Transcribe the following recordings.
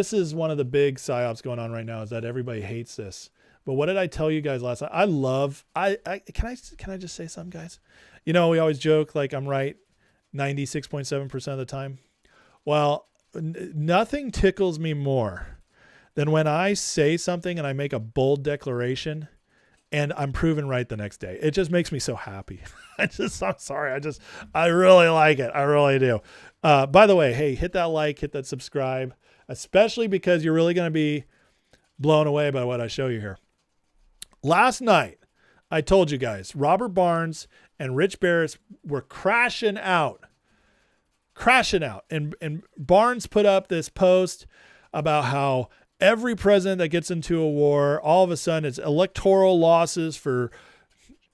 This is one of the big psyops going on right now, is that everybody hates this. But what did I tell you guys last night? Can I just say something, guys? We always joke like I'm right 96.7% of the time. Well, nothing tickles me more than when I say something and I make a bold declaration and I'm proven right the next day. It just makes me so happy. I'm sorry. I really like it. I really do. By the way, hey, hit that like, hit that subscribe, especially because you're really going to be blown away by what I show you here. Last night, I told you guys, Robert Barnes and Rich Barris were crashing out. And Barnes put up this post about how every president that gets into a war, all of a sudden it's electoral losses for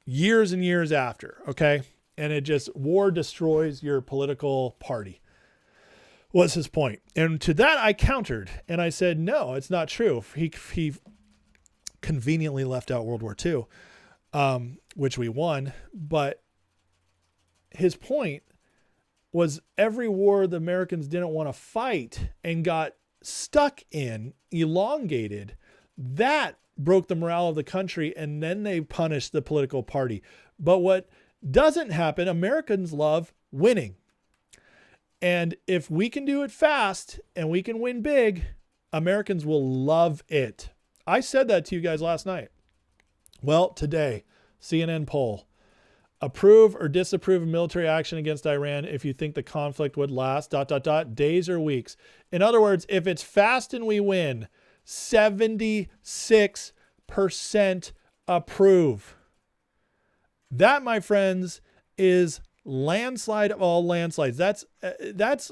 years and years after. Okay. And war destroys your political party. What's his point? And to that I countered and I said, no, it's not true. He conveniently left out World War II, which we won. But his point was every war the Americans didn't want to fight and got stuck in, elongated, that broke the morale of the country, and then they punished the political party. But what doesn't happen, Americans love winning. And if we can do it fast and we can win big, Americans will love it. I said that to you guys last night. Well, today, CNN poll. Approve or disapprove of military action against Iran if you think the conflict would last, ... days or weeks. In other words, if it's fast and we win, 76% approve. That, my friends, is landslide of all landslides. That's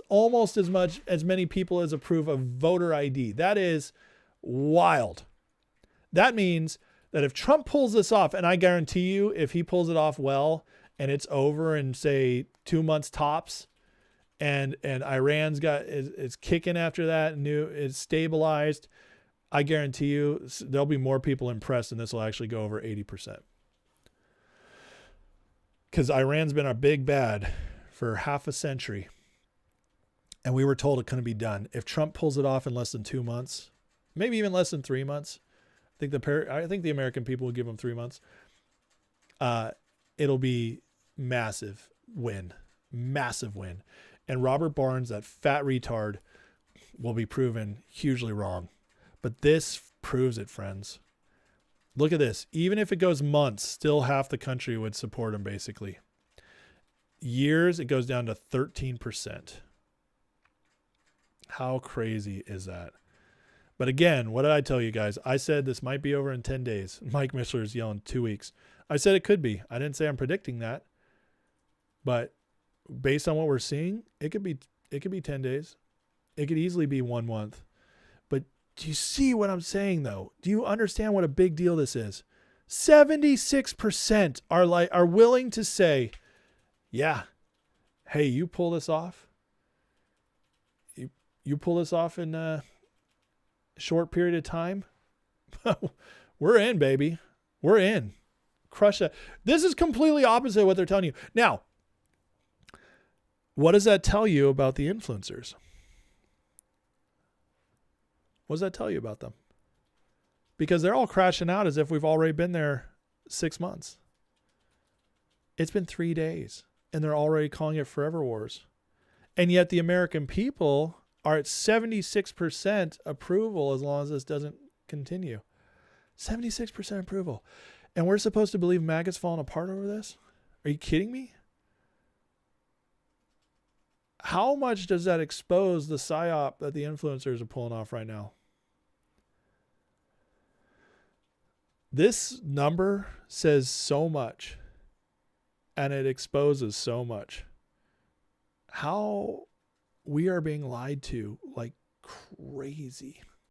almost as many people as approve of voter ID. That is wild. That means that if Trump pulls this off, and I guarantee you, if he pulls it off well and it's over in say 2 months tops, and Iran's is kicking after that, and it's stabilized, I guarantee you there'll be more people impressed, and this will actually go over 80%. Because Iran's been our big bad for half a century, and we were told it couldn't be done. If Trump pulls it off in less than 2 months, maybe even less than 3 months, I think the American people will give them 3 months. It'll be massive win. And Robert Barnes, that fat retard, will be proven hugely wrong. But this proves it, friends. Look at this. Even if it goes months, still half the country would support him, basically. Years, it goes down to 13%. How crazy is that? But again, what did I tell you guys? I said this might be over in 10 days. Mike Mishler's yelling 2 weeks. I said it could be. I didn't say I'm predicting that. But based on what we're seeing, it could be 10 days. It could easily be 1 month. But do you see what I'm saying, though? Do you understand what a big deal this is? 76% are willing to say, yeah, hey, you pull this off. You pull this off in short period of time, we're in, baby. We're in. Crush that. This is completely opposite of what they're telling you. Now, what does that tell you about the influencers? What does that tell you about them? Because they're all crashing out as if we've already been there 6 months. It's been 3 days, and they're already calling it forever wars. And yet the American people are at 76% approval as long as this doesn't continue. 76% approval. And we're supposed to believe MAGA's falling apart over this? Are you kidding me? How much does that expose the psyop that the influencers are pulling off right now? This number says so much, and it exposes so much. How we are being lied to like crazy.